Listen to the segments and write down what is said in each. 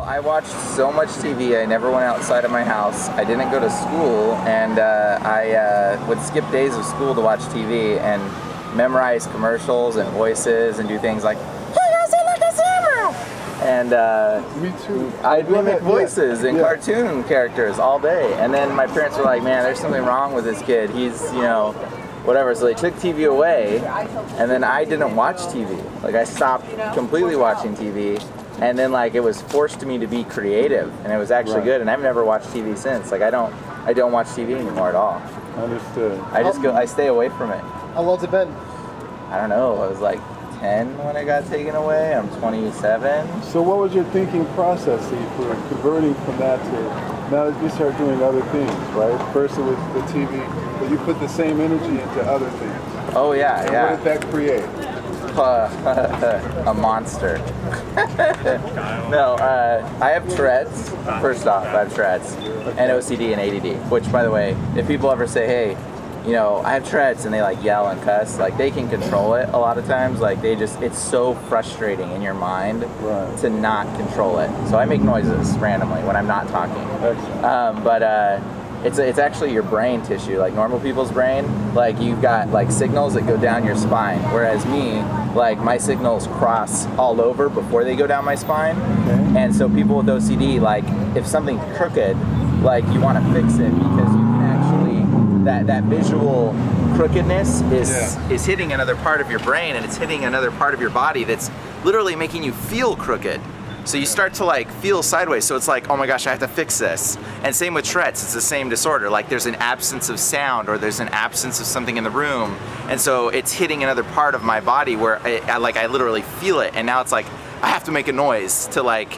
I watched so much TV. I never went outside of my house. I didn't go to school, and I would skip days of school to watch TV and memorize commercials and voices and do things like, "Hey, how's it like a samurai?" And me too. I'd mimic voices and cartoon characters all day. And then my parents were like, "Man, there's something wrong with this kid. He's, you know, whatever." So they took TV away, and then I didn't watch TV. Like, I stopped completely watching TV. And then, like, it was forced me to be creative, and it was actually good. And I've never watched TV since. Like, I don't watch TV anymore at all. Understood. I stay away from it. How long's it been? I don't know. I was like 10 when it got taken away. I'm 27. So what was your thinking process for converting from that to now that you start doing other things, right? First it was the TV, but you put the same energy into other things. Oh yeah, and yeah. What did that create? A monster. No, I have Tourette's. First off, I have Tourette's and OCD and ADD. Which, by the way, if people ever say, "Hey, you know, I have Tourette's," and they like yell and cuss, like, they can control it a lot of times. Like, it's so frustrating in your mind to not control it. So I make noises randomly when I'm not talking. It's actually your brain tissue. Like, normal people's brain, like, you've got like signals that go down your spine, whereas me, like, my signals cross all over before they go down my spine. And so people with OCD, like, if something's crooked, like, you want to fix it because you can actually, that visual crookedness is hitting another part of your brain, and it's hitting another part of your body that's literally making you feel crooked. So you start to like feel sideways. So it's like, oh my gosh, I have to fix this. And same with Tourette's, it's the same disorder. Like, there's an absence of sound, or there's an absence of something in the room. And so it's hitting another part of my body where I literally feel it. And now it's like, I have to make a noise to like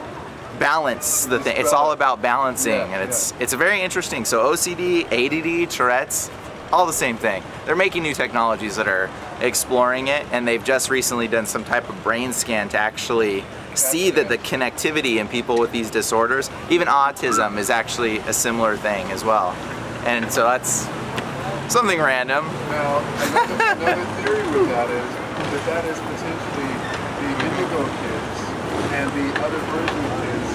balance the thing. It's all about balancing, and it's very interesting. So OCD, ADD, Tourette's, all the same thing. They're making new technologies that are exploring it, and they've just recently done some type of brain scan to actually see that the connectivity in people with these disorders, even autism, is actually a similar thing as well. And so that's something random. Now, another theory with that is potentially the indigo kids and the other version of kids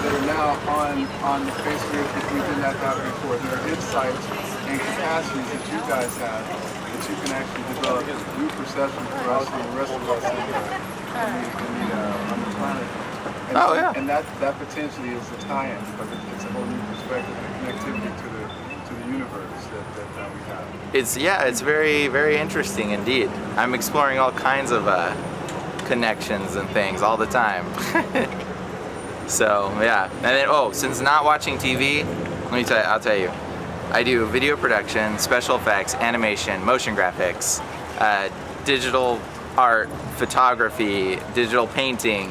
that are now on the face of Earth that we did not have before. There are insights and capacities that you guys have that you can actually develop new perception for us and the rest of us on the planet. And, and that potentially is the tie-in, but it's a whole new perspective and connectivity to the universe that we have. It's very, very interesting indeed. I'm exploring all kinds of connections and things all the time. So yeah, and then since not watching TV, I'll tell you, I do video production, special effects, animation, motion graphics, digital art, photography, digital painting.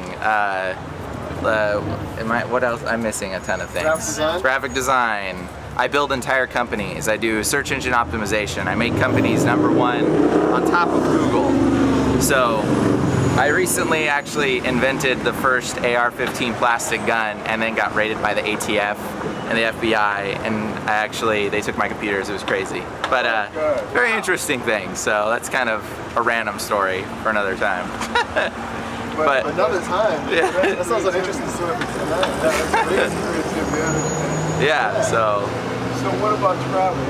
What else? I'm missing a ton of things. Graphic design. I build entire companies. I do search engine optimization. I make companies #1 on top of Google. So I recently actually invented the first AR-15 plastic gun, and then got raided by the ATF and the FBI, and they took my computers. It was crazy, but very interesting thing. So that's kind of a random story for another time. But another time. Yeah. That sounds like an interesting story for tonight. So what about travel?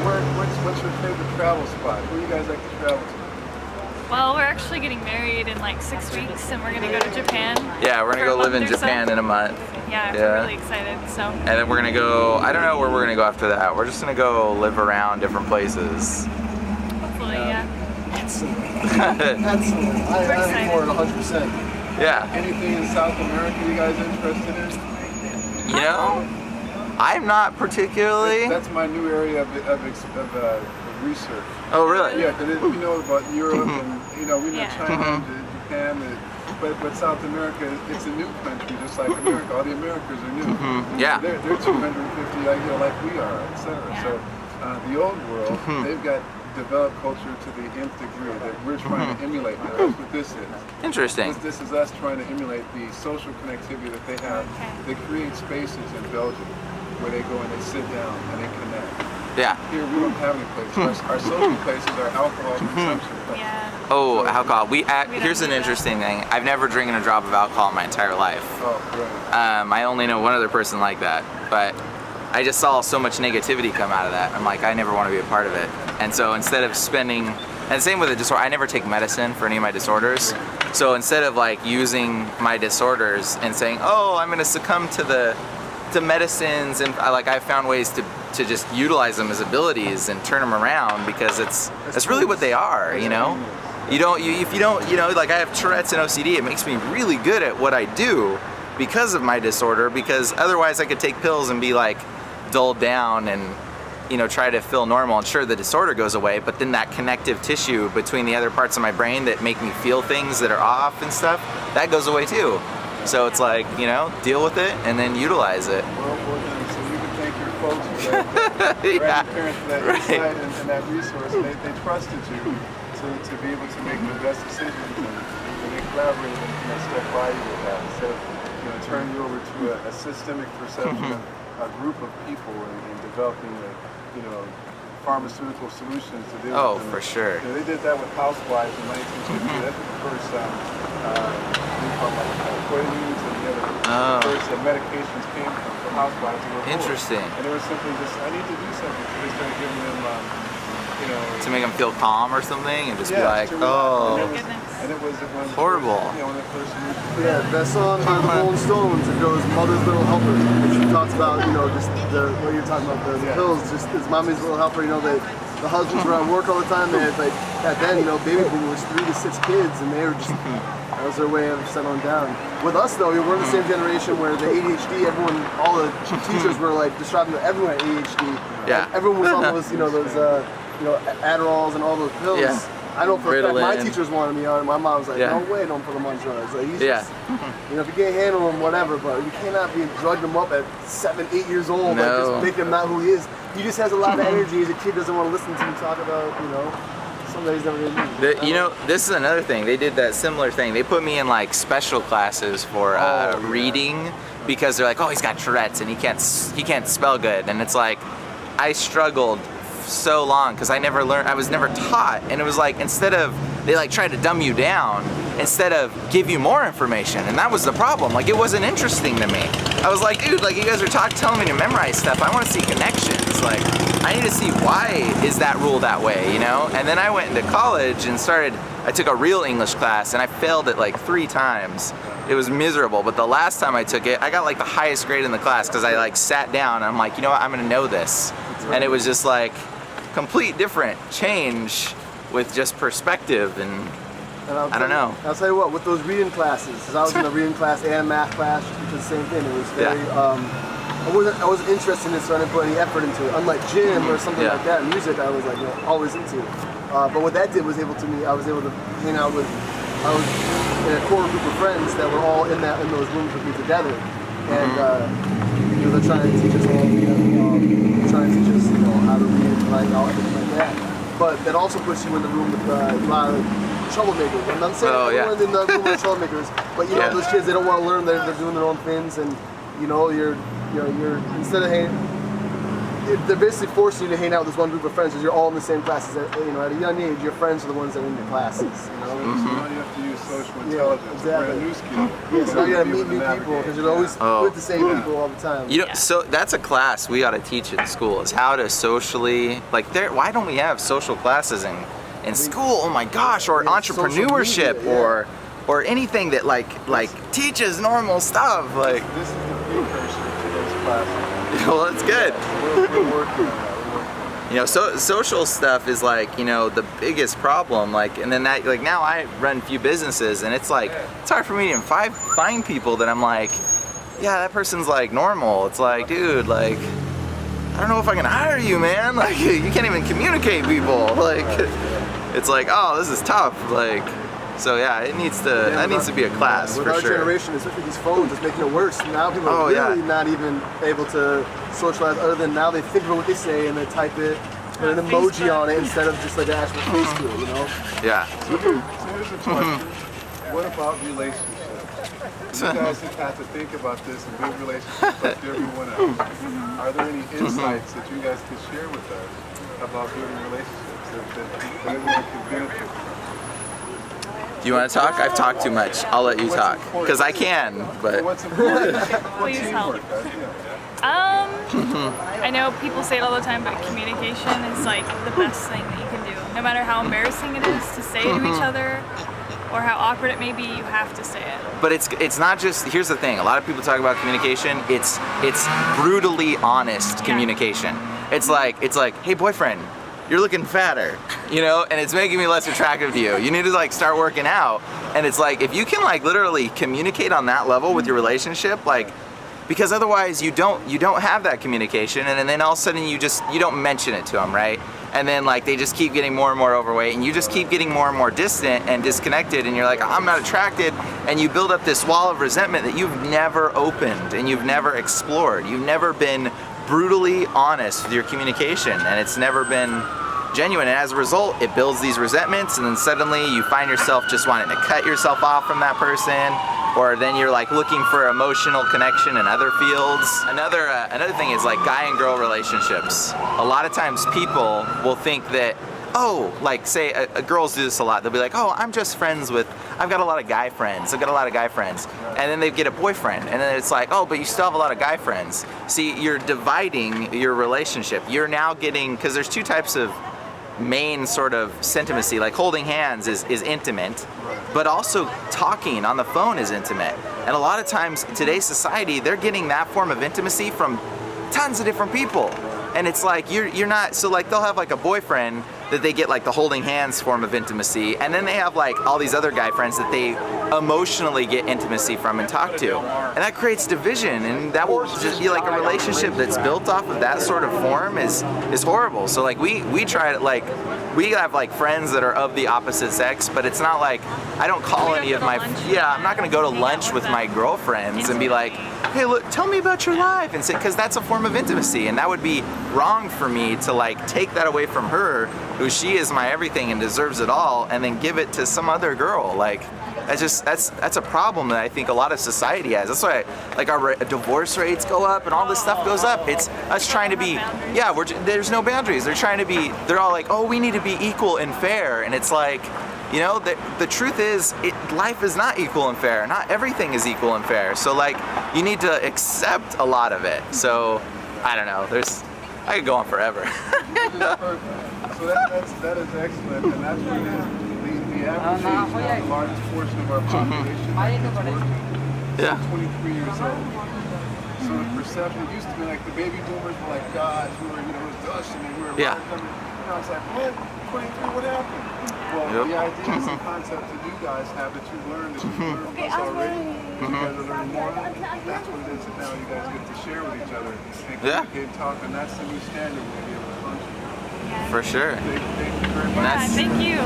What's your favorite travel spot? Where you guys like to travel to? Well, we're actually getting married in like 6 weeks, and we're gonna go to Japan. Yeah, we're gonna go live in Japan in a month. Yeah, we're really excited. So. And then we're gonna go. I don't know where we're gonna go after that. We're just gonna go live around different places. Hopefully, Excellent. I'm for it 100%. Yeah. Anything in South America you guys interested in? You know, I'm not particularly. That's my new area of research. Oh, really? Yeah, because we know about Europe and we know China and Japan, but South America, it's a new country, just like America. All the Americas are new. Yeah. They're 250 like we are, etc. So the old world, they've got developed culture to the nth degree that we're trying to emulate now. That's what this is. Interesting. This is us trying to emulate the social connectivity that they have. They create spaces in Belgium where they go and they sit down and they connect. Yeah. Here we don't have any places. Our social places are alcohol consumption. yeah. Oh, alcohol. Here's an interesting thing. I've never drinking a drop of alcohol in my entire life. Oh, right. I only know one other person like that, but I just saw so much negativity come out of that. I'm like, I never want to be a part of it. And so instead of spending, and same with the disorder, I never take medicine for any of my disorders. So instead of like using my disorders and saying, oh, I'm gonna succumb to medicines, and I found ways to just utilize them as abilities and turn them around, because that's really what they are, you know? If you don't, you know, like I have Tourette's and OCD, it makes me really good at what I do because of my disorder, because otherwise I could take pills and be like dulled down and, you know, try to feel normal, and sure, the disorder goes away, but then that connective tissue between the other parts of my brain that make me feel things that are off and stuff, that goes away too. So it's like, you know, deal with it and then utilize it. Well, then, so you can thank your folks for that, Yeah, parents for that insight and that resource. They trusted you to be able to make the best decisions, and they collaborated and, you know, stuck by you with that, instead of, you know, turning you over to a systemic perception of a group of people and developing you know, pharmaceutical solutions to deal with them. for sure. You know, they did that with housewives in 1950. That's the first poisonings and the other first medications came from for housewives. Interesting. And they were simply just, I need to do something. So they started giving them, you know, To make them feel calm or something, and just be yeah, like, to oh, and it was when horrible. You know, when they first moved. Yeah, that song by the Rolling Stones, it goes Mother's Little Helper, which she talks about, you know, just what you're talking about, the pills, just as Mommy's Little Helper, you know, that the husbands were at work all the time. They had, like, back then, you know, baby boom was 3 to 6 kids, and they were just, that was their way of settling down. With us, though, we're in the same generation where the ADHD, all the teachers were, like, describing that everyone had ADHD. Yeah. Like, everyone was on those, you know, Adderalls and all those pills. Yeah. I know for a fact my Ritalin. teachers wanted me on it. My mom was like, Yeah. no way, don't put him on drugs. Like, he's Yeah. just, you know, if you can't handle him, whatever, but you cannot be drugging him up at 7, 8 years old. No. Like, just make him not who he is. He just has a lot of energy. As a kid, doesn't want to listen to me talk about, you know, something he's never going to use. You know, this is another thing. They did that similar thing. They put me in like special classes for reading, because they're like, oh, he's got Tourette's and he can't spell good, and it's like, I struggled so long because I never learned, I was never taught, and it was like, instead of, they like tried to dumb you down instead of give you more information, and that was the problem. Like, it wasn't interesting to me. I was like, dude, like, you guys are telling me to memorize stuff. I want to see connections. Like, I need to see why is that rule that way, you know? And then I went into college and I took a real English class, and I failed it like 3 times. It was miserable, but the last time I took it, I got like the highest grade in the class, because I like sat down and I'm like, you know what, I'm gonna know this. And it was just like complete different change with just perspective, and I don't know. I'll tell you what, with those reading classes, because I was in a reading class and math class, which is the same thing. It was very, I wasn't interested in it, so I didn't put any effort into it. Unlike gym or something like that, music I was like, you know, always into. But what that did was I was able to hang out with, I was in a core group of friends that were all in those rooms with me together, and you know, they're trying to teach us all, trying to teach us, you know, how to read, write, all everything like that. But that also puts you in the room with a lot of troublemakers. And I'm saying everyone in the room with troublemakers, but you know, those kids, they don't want to learn. They're doing their own things, and you know, you're instead of they're basically forcing you to hang out with this one group of friends because you're all in the same classes. You know, at a young age, your friends are the ones that are in your classes. You know, so now you have to use social intelligence, exactly. a new skill. Yeah, so now you gotta meet new people because you're always with the same people all the time. You know, so that's a class we ought to teach in school, is how to socially, like, why don't we have social classes in school? Oh my gosh, or entrepreneurship, media, or anything that like teaches normal stuff. Like, This is the precursor to those classes. well, that's good. We're working on that. You know, social stuff is like, you know, the biggest problem. Like, and then that, like, now I run a few businesses, and it's like, it's hard for me to even find people that I'm like, yeah, that person's like normal. It's like, dude, like, I don't know if I can hire you, man. Like, you can't even communicate people. Like, it's like, oh, this is tough. Like, so yeah, that needs to be a class with for our sure. generation, especially these phones, it's making it worse. Now people are really not even able to socialize, other than now they think about what they say and they type it, put an emoji on it instead of just like an actual face to it, you know? Yeah. So here's a question. What about relationships? You guys have to think about this and build relationships like everyone else. Are there any insights that you guys could share with us about building relationships that everyone can benefit from? Do you want to talk? I've talked too much. I'll let you talk because I can. But What's important? Please help. I know people say it all the time, but communication is like the best thing that you can do. No matter how embarrassing it is to say it to each other, or how awkward it may be, you have to say it. But it's not just. Here's the thing. A lot of people talk about communication. It's brutally honest communication. It's like, hey boyfriend, you're looking fatter, you know, and it's making me less attractive to you. You need to like start working out. And it's like, if you can like literally communicate on that level with your relationship, like, because otherwise you don't have that communication, and then all of a sudden you don't mention it to them, right? And then like they just keep getting more and more overweight, and you just keep getting more and more distant and disconnected, and you're like, I'm not attracted, and you build up this wall of resentment that you've never opened and you've never explored. You've never been brutally honest with your communication, and it's never been genuine, and as a result it builds these resentments, and then suddenly you find yourself just wanting to cut yourself off from that person, or then you're like looking for emotional connection in other fields. Another thing is like guy and girl relationships. A lot of times people will think that, oh, like say girls do this a lot, they'll be like, oh, I've got a lot of guy friends, and then they get a boyfriend, and then it's like, oh, but you still have a lot of guy friends. See, you're dividing your relationship. You're now getting, because there's two types of main sort of intimacy, like holding hands is intimate, but also talking on the phone is intimate. And a lot of times in today's society, they're getting that form of intimacy from tons of different people. And it's like you're not, so like they'll have like a boyfriend that they get like the holding hands form of intimacy, and then they have like all these other guy friends that they emotionally get intimacy from and talk to, and that creates division, and that will just be like a relationship that's built off of that sort of form is horrible. So like we try to, like, we have like friends that are of the opposite sex, but it's not like I don't call any of my, I'm not gonna go to lunch with my girlfriends and be like, hey, look, tell me about your life, and say, because that's a form of intimacy, and that would be wrong for me to like take that away from her, who she is my everything and deserves it all, and then give it to some other girl. Like, that's a problem that I think a lot of society has. That's why like our divorce rates go up and all this stuff goes up. It's us trying to be, there's no boundaries. They're all like, oh, we need to be equal and fair, and it's like, you know, the truth is, life is not equal and fair. Not everything is equal and fair. So like, you need to accept a lot of it. So I don't know. I could go on forever. So that is excellent, and that's what it is. The average age, the largest portion of our population is 23 years old. So the perception, it used to be like the baby boomers were like gods, who were, you know, it was us, and we were coming. Now it's like, what? 23, what happened? Well, the ideas and concepts that you guys have that you learned, that you've learned this already, you guys are learning more. That's what it is that now you guys get to share with each other and communicate and talk, and that's the new standard we're going to be able to function. For sure. Thank you very much. Thank you.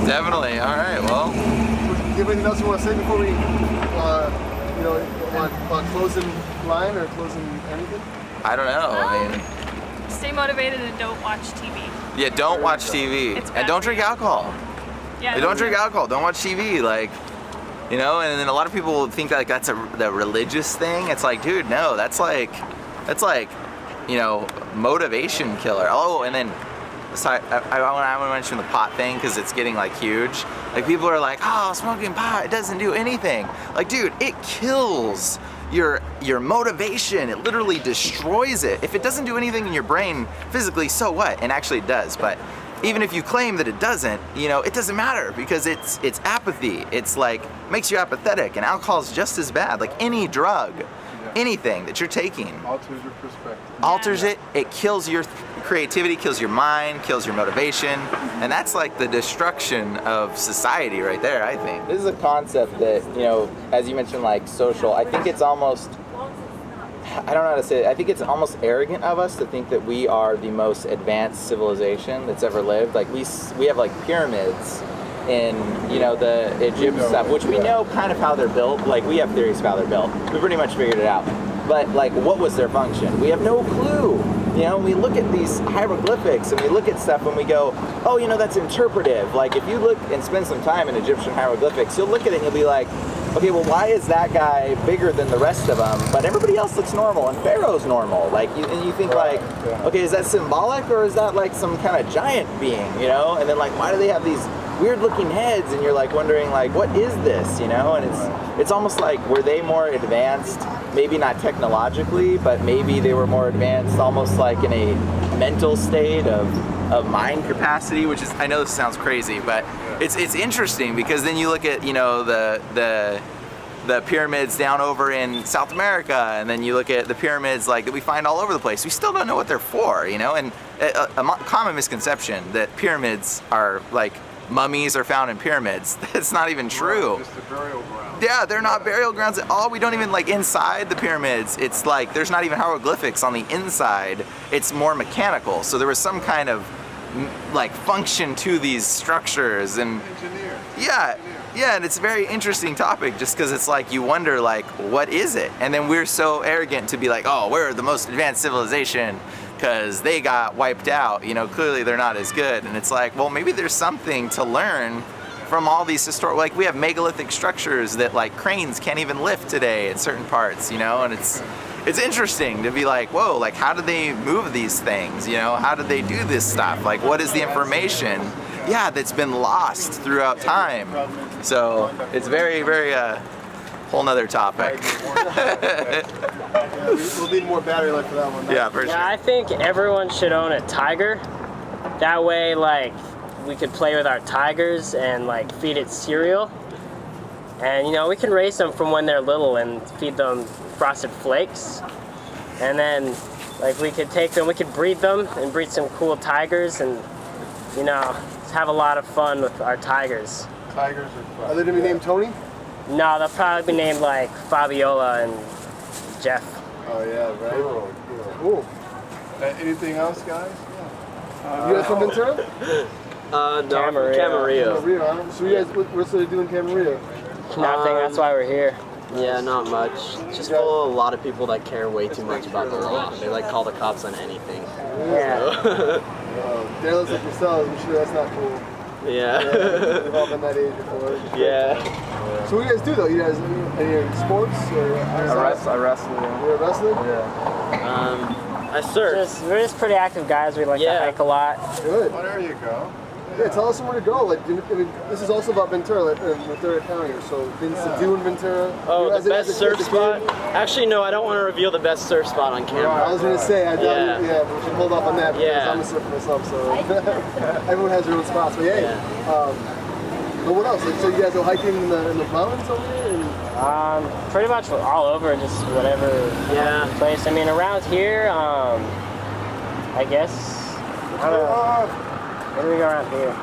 Definitely. All right. Well. Do you have anything else you want to say before we, closing line or closing anything? I don't know. I mean, stay motivated and don't watch TV. Yeah, don't watch TV, and don't drink alcohol. Yeah. Don't drink alcohol. Don't watch TV. Like, you know. And then a lot of people think like that's the religious thing. It's like, dude, no. That's like, you know, motivation killer. Oh, and then I want to mention the pot thing because it's getting like huge. Like people are like, oh, smoking pot, it doesn't do anything. Like, dude, it kills your motivation. It literally destroys it. If it doesn't do anything in your brain physically, so what? And actually it does. But even if you claim that it doesn't, you know, it doesn't matter because it's apathy. It's like makes you apathetic, and alcohol is just as bad. Like any drug. Anything that you're taking alters your perspective. Alters it. It kills your creativity, kills your mind, kills your motivation, and that's like the destruction of society right there, I think. This is a concept that, you know, as you mentioned, like social, I think it's almost, I don't know how to say it, I think it's almost arrogant of us to think that we are the most advanced civilization that's ever lived. Like we have like pyramids in, you know, the Egyptian stuff, which we know kind of how they're built. Like we have theories of how they're built. We pretty much figured it out. But like, what was their function? We have no clue. You know, we look at these hieroglyphics and we look at stuff and we go, oh, you know, that's interpretive. Like if you look and spend some time in Egyptian hieroglyphics, you'll look at it and you'll be like, okay, well, why is that guy bigger than the rest of them, but everybody else looks normal and Pharaoh's normal? Like, and you think like, okay, is that symbolic or is that like some kind of giant being, you know? And then like, why do they have these weird looking heads, and you're like wondering like, what is this, you know? And it's almost like, were they more advanced, maybe not technologically, but maybe they were more advanced almost like in a mental state of mind capacity, which is, I know this sounds crazy, but it's interesting, because then you look at, you know, the pyramids down over in South America, and then you look at the pyramids like that we find all over the place. We still don't know what they're for, you know. And a common misconception that pyramids are like mummies are found in pyramids. That's not even true. Just a burial ground. Yeah, they're not burial grounds at all. We don't even, like, inside the pyramids, it's like there's not even hieroglyphics on the inside. It's more mechanical. So there was some kind of like function to these structures, and Engineer. yeah, and it's a very interesting topic, just because it's like you wonder, like, what is it? And then we're so arrogant to be like, oh, we're the most advanced civilization because they got wiped out, you know. Clearly they're not as good. And it's like, well, maybe there's something to learn from all these historic, like we have megalithic structures that like cranes can't even lift today in certain parts, you know. And it's interesting to be like, whoa, like how did they move these things, you know? How did they do this stuff? Like, what is the information, yeah, that's been lost throughout time? So it's very, very whole nother topic. We'll need more battery life for that one. Yeah, for sure. Yeah, I think everyone should own a tiger. That way, like, we could play with our tigers and like feed it cereal. And you know, we can raise them from when they're little and feed them Frosted Flakes. And then like we could take them, we could breed them and breed some cool tigers, and you know, have a lot of fun with our tigers. Tigers are fun. Are they gonna be named Tony? No, they'll probably be named like Fabiola and Jeff. Oh yeah, right. Cool. Anything else, guys? You guys from Ventura? No, Camarillo. Camarillo. Camarillo, huh? So you guys, what's they doing in Camarillo? Nothing, that's why we're here. Yeah, not much. Just full of a lot of people that care way too much about the law. They like call the cops on anything. Yeah. Daryl like yourselves, I'm sure that's not cool. Yeah. We've all been that age before. Yeah. So what do you guys do though? You guys any sports or I wrestle. You're a wrestler? Yeah. I surf. We're just pretty active guys. We like to hike a lot. Good. Well, there you go. Yeah, tell us somewhere to go. Like, I mean, this is also about Ventura, like, Ventura County. So things to do in Ventura. Oh, As the a- best as a surf kid, spot? Actually, no, I don't want to reveal the best surf spot on I camera. was gonna say, I doubt Yeah. we should hold off on that because Yeah. I'm a surfer myself, so everyone has their own spots. But hey, but what else? Like, so you guys go hiking in the mountains over here? And Pretty much all over, just whatever Yeah. place. I mean, around here, I guess, I don't know. Where do we go around here?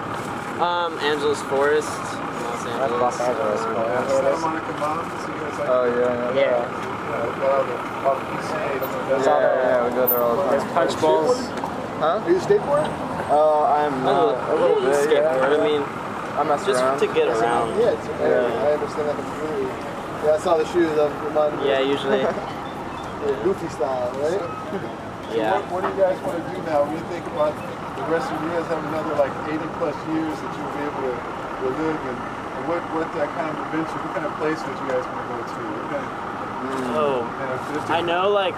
Angeles Forest, Los That's Los Angeles. Angeles. but Santa here it is. Monica Mountains, you guys like Oh yeah. Yeah. all the PCH. Yeah, we go there all the There's time. punch bowls. are you skateboarding? I'm a little bit. Skateboard. I mean, I mess just around. to get around. Yeah, it's okay. I understand that completely. Yeah, I saw the shoes that reminded me. Yeah, usually. Goofy style, right? Yeah. What do you guys want to do now? When you think about the rest of you guys have another like 80 plus years that you'll be able to live, and what that kind of adventure, what kind of place would you guys want to go to? What kind of, Oh, just I know, like,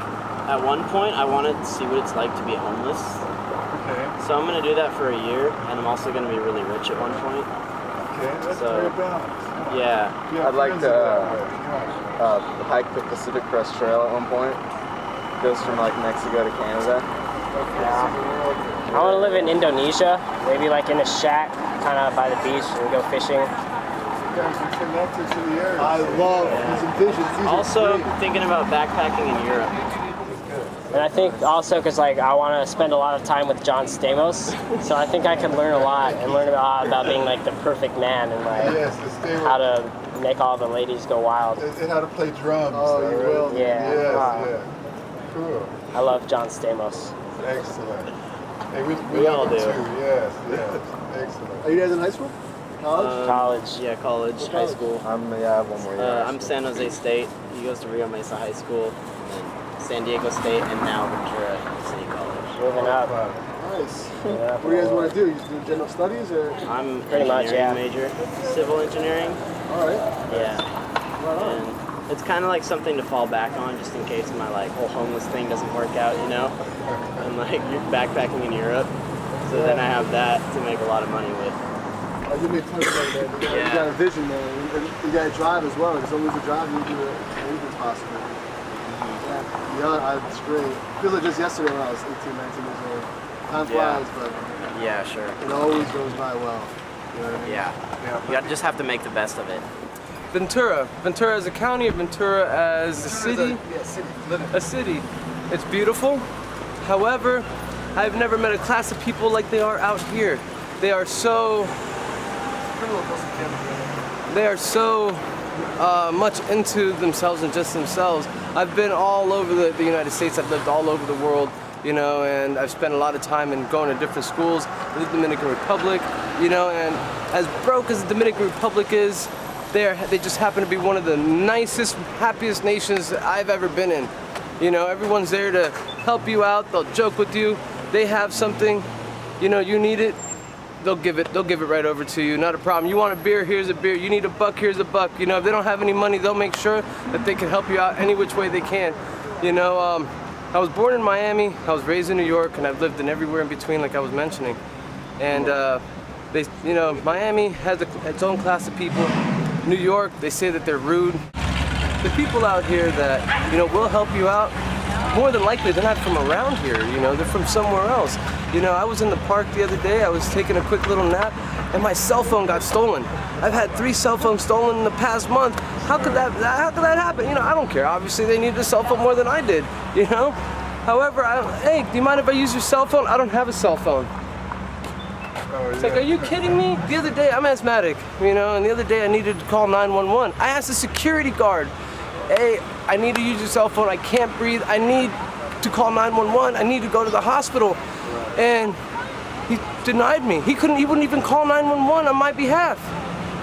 at one point I wanted to see what it's like to be homeless. Okay, So I'm going to do that for a year, and I'm also going to be really rich at one point. okay, that's So- very balanced. Yeah. You have I'd like friends to, that way. hike the Pacific Crest Trail at one point. Goes from like Mexico to Canada. I want to live in Indonesia, maybe like in a shack, kind of by the beach, and go fishing. You guys are connected to the area. I love these visions. These Also, are great. thinking about backpacking in Europe. And I think also because like I want to spend a lot of time with John Stamos, so I think I can learn a lot and learn about being like the perfect man and like Yes, to stay how to make all the ladies go wild. and how to play drums. Oh, though, you right? will. Yeah. Yes, Wow. yeah. Cool. I love John Stamos. Excellent. Hey, we all love it do. too. Yes, yes. Excellent. Are you guys in high school? College? College. Yeah, college, high school. I have one more year. I'm San Jose State. He goes to Rio Mesa High School, and then San Diego State, and now Ventura City College. Moving up. Nice. Yeah. What do you guys want to do? You just do general studies or? I'm Pretty much, engineering yeah. major, civil engineering. All right. Yeah. Right on. And it's kind of like something to fall back on just in case my like whole homeless thing doesn't work out, you know? And like you're backpacking in Europe. So then I have that to make a lot of money with. You made tons of money, man. You got a vision, man. And you got to drive as well. There's always a drive. You do anything's possible. Yeah, it's great. I feel like just yesterday when I was 18, 19 years old. Time flies, but Yeah, sure. it always goes by well. You know what I mean? Yeah. You just have to make the best of it. Ventura. Ventura as a county, or Ventura as a city? A city. It's beautiful. However, I've never met a class of people like they are out here. They are so much into themselves and just themselves. I've been all over the United States. I've lived all over the world, you know, and I've spent a lot of time in going to different schools. I lived in the Dominican Republic, you know, and as broke as the Dominican Republic is, they just happen to be one of the nicest, happiest nations that I've ever been in. You know, everyone's there to help you out. They'll joke with you. They have something, you know, you need it. They'll give it right over to you. Not a problem. You want a beer? Here's a beer. You need a buck? Here's a buck. You know, if they don't have any money, they'll make sure that they can help you out any which way they can. You know, I was born in Miami. I was raised in New York, and I've lived in everywhere in between, like I was mentioning. And you know, Miami has its own class of people. New York, they say that they're rude. The people out here that, you know, will help you out, more than likely they're not from around here, you know, they're from somewhere else. You know, I was in the park the other day, I was taking a quick little nap, and my cell phone got stolen. I've had 3 cell phones stolen in the past month. How could that happen? You know, I don't care. Obviously, they needed a cell phone more than I did, you know? However, hey, do you mind if I use your cell phone? I don't have a cell phone. It's like, are you kidding me? The other day, I'm asthmatic, you know, and the other day I needed to call 911. I asked the security guard, hey, I need to use your cell phone. I can't breathe. I need to call 911. I need to go to the hospital. And he denied me. He wouldn't even call 911 on my behalf.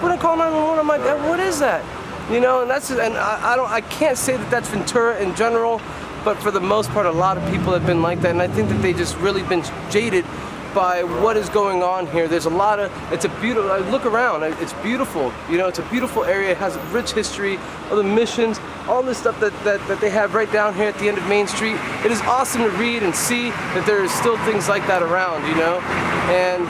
Wouldn't call 911 on my behalf. What is that? You know, and I can't say that that's Ventura in general, but for the most part, a lot of people have been like that, and I think that they just really been jaded by what is going on here. There's a lot of, it's a beautiful, look around, it's beautiful, you know, it's a beautiful area, it has a rich history, all the missions, all this stuff that they have right down here at the end of Main Street. It is awesome to read and see that there is still things like that around, you know, and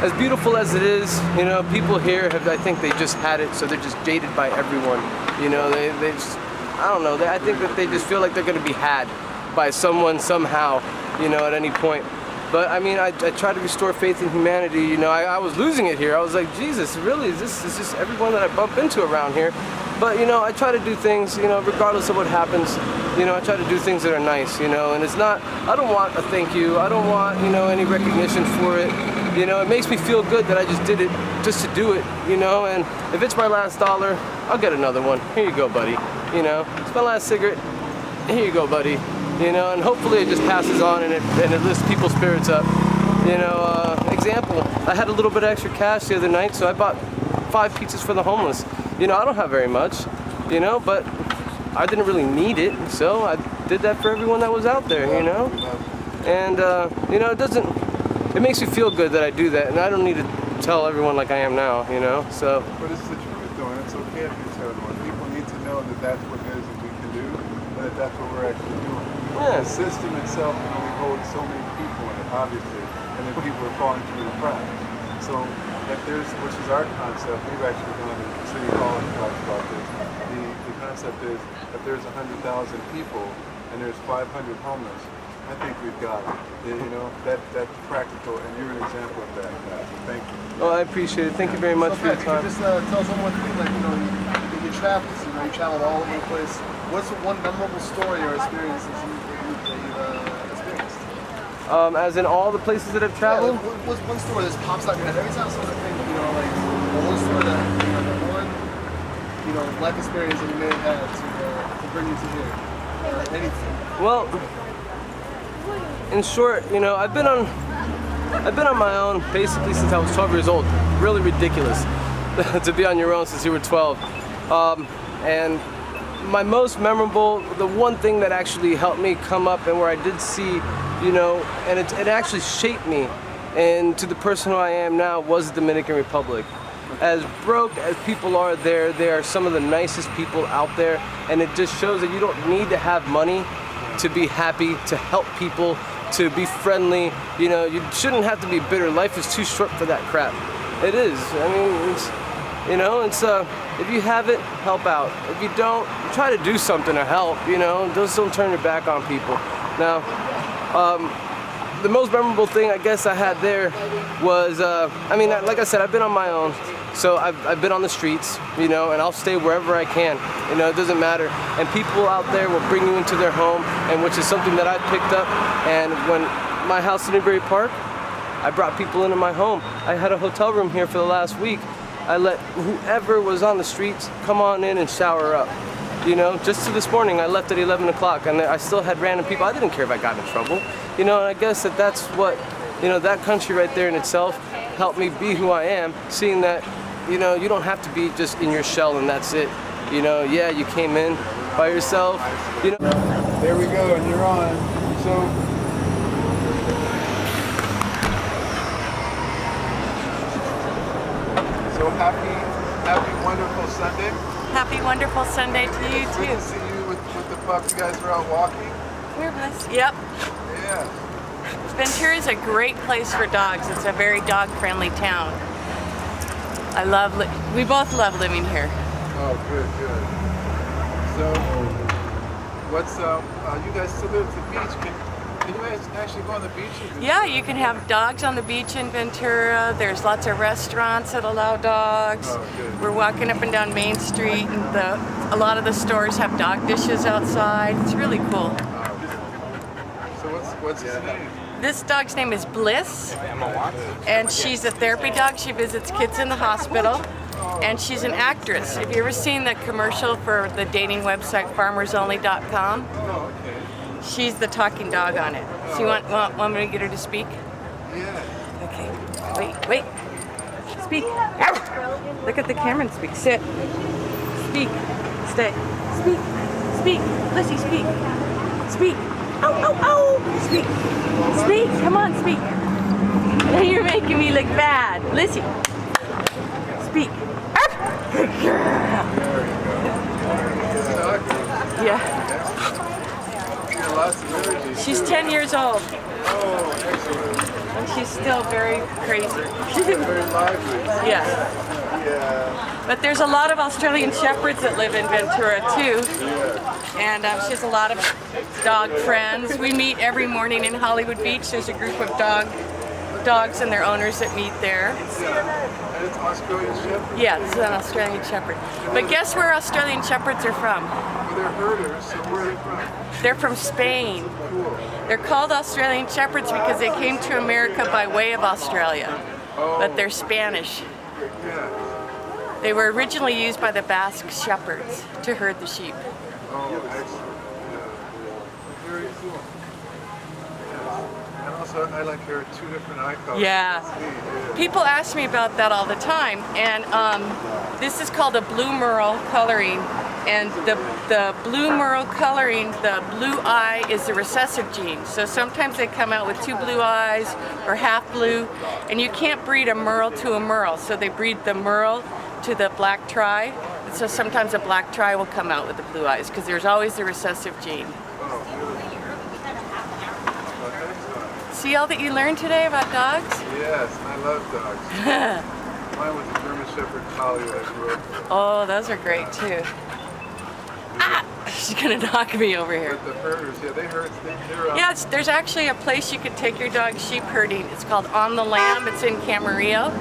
as beautiful as it is, you know, people here have, I think they just had it, so they're just jaded by everyone, you know, they just, I don't know, I think that they just feel like they're gonna be had by someone somehow, you know, at any point. But I mean, I try to restore faith in humanity. You know, I was losing it here. I was like, Jesus, really? Is this everyone that I bump into around here? But you know, I try to do things, you know, regardless of what happens. You know, I try to do things that are nice. You know, and it's not. I don't want a thank you. I don't want, you know, any recognition for it. You know, it makes me feel good that I just did it just to do it. You know, and if it's my last dollar, I'll get another one. Here you go, buddy. You know, it's my last cigarette. Here you go, buddy. You know, and hopefully it just passes on and it lifts people's spirits up. You know, example, I had a little bit of extra cash the other night, so I bought 5 pizzas for the homeless. You know, I don't have very much, you know, but I didn't really need it, so I did that for everyone that was out there, you know. And, you know, it makes me feel good that I do that, and I don't need to tell everyone like I am now, you know, so. But it's the truth, though, and it's okay if you tell everyone. People need to know that that's what it is that we can do, and that that's what we're actually doing. Yeah. The system itself can only hold so many people in it, obviously, and then people are falling through the cracks. So if there's, which is our concept, we've actually gone to City Hall and talked about this. The concept is if there's 100,000 people and there's 500 homeless, I think we've got it. You know, that's practical, and you're an example of that. Thank you. Oh, I appreciate it. Thank you very much for your time. Just tell someone, like, you know, you travel, you know, you traveled all over the place. What's one memorable story or experience that you've experienced? As in all the places that I've traveled? Yeah, what's one story that pops out in your head every time someone thinks, you know, like one story that, you know, the one, you know, life experience that you may have had to bring you to here? Anything. Well, in short, you know, I've been on my own basically since I was 12 years old. Really ridiculous to be on your own since you were 12. And my most memorable, the one thing that actually helped me come up and where I did see, you know, and it actually shaped me into the person who I am now was the Dominican Republic. As broke as people are there, they are some of the nicest people out there, and it just shows that you don't need to have money to be happy, to help people, to be friendly. You know, you shouldn't have to be bitter. Life is too short for that crap. It is. I mean, it's, you know, it's if you have it, help out. If you don't, try to do something to help. You know, just don't turn your back on people. Now, the most memorable thing I guess I had there was, I mean, like I said, I've been on my own. So I've been on the streets, you know, and I'll stay wherever I can. You know, it doesn't matter. And people out there will bring you into their home, and which is something that I picked up. And when my house in Newbury Park, I brought people into my home. I had a hotel room here for the last week. I let whoever was on the streets come on in and shower up. You know, just to this morning, I left at 11 o'clock, and I still had random people. I didn't care if I got in trouble. You know, and I guess that's what, you know, that country right there in itself helped me be who I am, seeing that, you know, you don't have to be just in your shell and that's it. You know, yeah, you came in by yourself, you know. There we go, and you're on. So happy wonderful Sunday. Happy wonderful Sunday to you Good to too. see you with the pup. You guys were out walking? We're blessed. Yep. Yeah. Ventura is a great place for dogs. It's a very dog-friendly town. We both love living here. Oh, good. So, what's you guys still live at the beach? Can you guys actually go on the beach? Yeah, you can have dogs on the beach in Ventura. There's lots of restaurants that allow dogs. Oh, good. We're walking up and down Main Street, and a lot of the stores have dog dishes outside. It's really cool. So what's his name? This dog's name is Bliss, and she's a therapy dog. She visits kids in the hospital, and she's an actress. Have you ever seen the commercial for the dating website farmersonly.com? Oh, okay. She's the talking dog on it. So you want me to get her to speak? Yeah. Okay. Wait. Speak. Look at the camera and speak. Sit. Speak. Stay. Speak. Lissy, speak. Speak. Ow. Speak. Come on, speak. You're making me look bad. Lissy. Speak. Good girl. Yeah. Lots of energy. She's 10 years old. Oh, excellent. And she's still very crazy. Very lively. Yeah. But there's a lot of Australian Shepherds that live in Ventura too. And she has a lot of dog friends. We meet every morning in Hollywood Beach. There's a group of dogs and their owners that meet there. And it's Australian Shepherd? Yeah, this is an Australian Shepherd. But guess where Australian Shepherds are from? Well, they're herders, so where are they from? They're from Spain. Cool. They're called Australian Shepherds because they came to America by way of Australia. But they're Spanish. Yeah. They were originally used by the Basque shepherds to herd the sheep. Oh, excellent. Yeah. Very cool. Yes. And also, I like your two different eye colors. Yeah. People ask me about that all the time, and this is called a blue merle coloring. And the blue merle coloring, the blue eye is the recessive gene. So sometimes they come out with two blue eyes or half blue, and you can't breed a merle to a merle. So they breed the merle to the black tri. And so sometimes a black tri will come out with the blue eyes because there's always the recessive gene. See all that you learned today about dogs? Yes, I love dogs. Mine was a German Shepherd Collie that I grew up with. Oh, those are great too. She's gonna knock me over here. But the herders, yeah, they herd. They're Yeah, there's actually a place you could take your dog sheep herding. It's called On the Lamb. It's in Camarillo.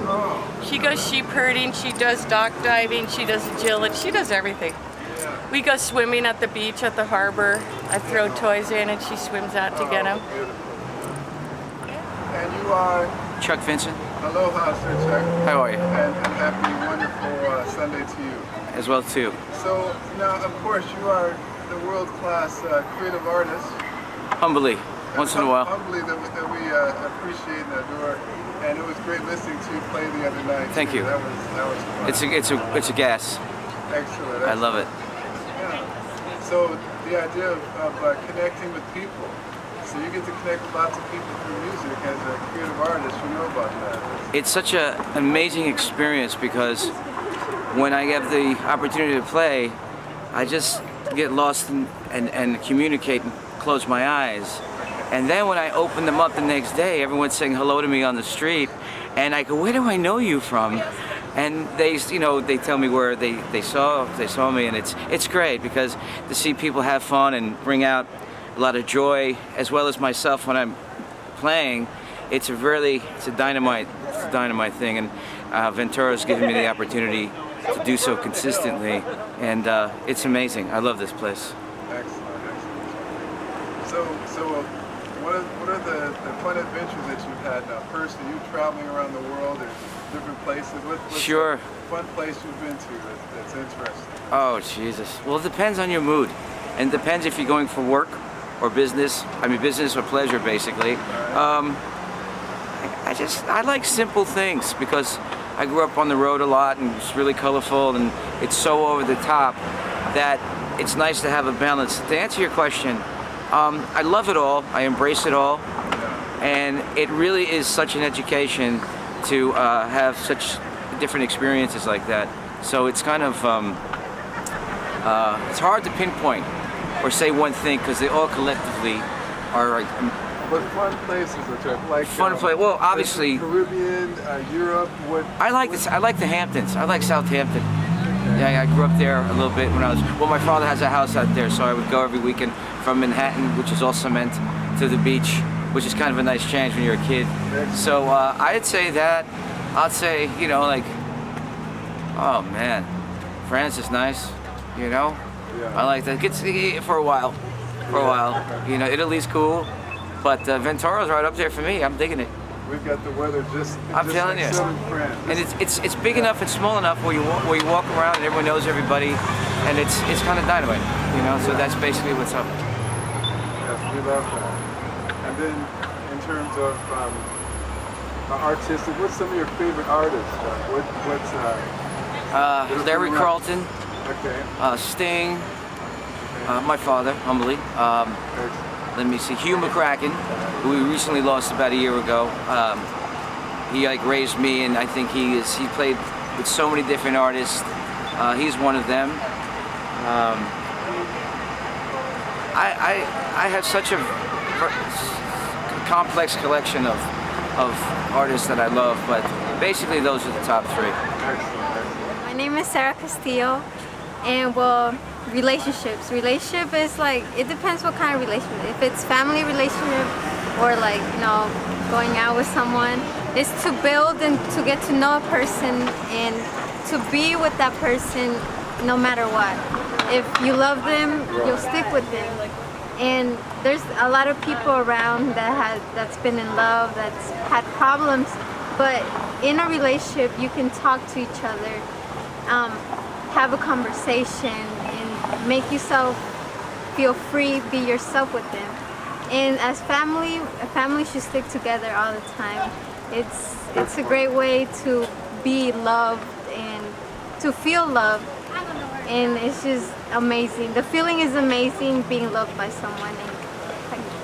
She goes sheep herding. She does dock diving. She does agility. She does everything. Yeah. We go swimming at the beach at the harbor. I throw toys in and she swims out to get them. Beautiful. And you are Chuck Vincent. Aloha, Sir Chuck. How are you? And happy, wonderful Sunday to you. As well too. So now, of course, you are the world-class creative artist. Humbly, once in a while. Humbly that we appreciate and adore. And it was great listening to you play the other night. Thank you. That was fun. It's a gas. Excellent. I love it. Yeah. So the idea of connecting with people. So you get to connect with lots of people through music as a creative artist. You know about that. It's such an amazing experience because when I have the opportunity to play, I just get lost and communicate and close my eyes. And then when I open them up the next day, everyone's saying hello to me on the street, And I go, where do I know you from? And they tell me where they saw me, and it's great because to see people have fun and bring out a lot of joy, as well as myself when I'm playing. It's a dynamite thing, and Ventura's given me the opportunity to do so consistently, and it's amazing. I love this place. Excellent. So what are the fun adventures that you've had now? Personally, you traveling around the world or different places. What's Sure. the fun place you've been to that's interesting? Oh, Jesus. Well, it depends on your mood, and it depends if you're going for work or business. I mean, business or pleasure, basically. I like simple things because I grew up on the road a lot, and it's really colorful, and it's so over the top that it's nice to have a balance. To answer your question, I love it all. I embrace it all, and it really is such an education to have such different experiences like that. So it's kind of it's hard to pinpoint or say one thing because they all collectively are like. But fun places, like fun place. Well, obviously Caribbean, Europe. I like this. I like the Hamptons. I like Southampton. Yeah, I grew up there a little bit when I was. Well, my father has a house out there, so I would go every weekend from Manhattan, which is all cement, to the beach, which is kind of a nice change when you're a kid. So I'd say that. I'd say like, oh man, France is nice. Yeah. I like that. It's for a while. Italy's cool. But Ventura's right up there for me. I'm digging it. We've got the weather just. I'm telling like you. Southern France. And it's big enough and small enough where you walk around and everyone knows everybody, and it's kind of dynamite, So that's basically what's up. Yes, we love that. And then in terms of artistic, what's some of your favorite artists? What's Larry Carlton. Okay. Sting. My father, humbly. Let me see, Hugh McCracken, who we recently lost about a year ago. He raised me, and I think he played with so many different artists. He's one of them. I have such a complex collection of artists that I love, but basically those are the top three. My name is Sarah Castillo, and relationships. Relationship is it depends what kind of relationship. If it's family relationship or going out with someone, it's to build and to get to know a person and to be with that person no matter what. If you love them, you'll stick with them. And there's a lot of people around that's been in love, that's had problems, but in a relationship you can talk to each other, have a conversation, make yourself feel free, be yourself with them. And as a family should stick together all the time. It's a great way to be loved and to feel loved, and it's just amazing. The feeling is amazing, being loved by someone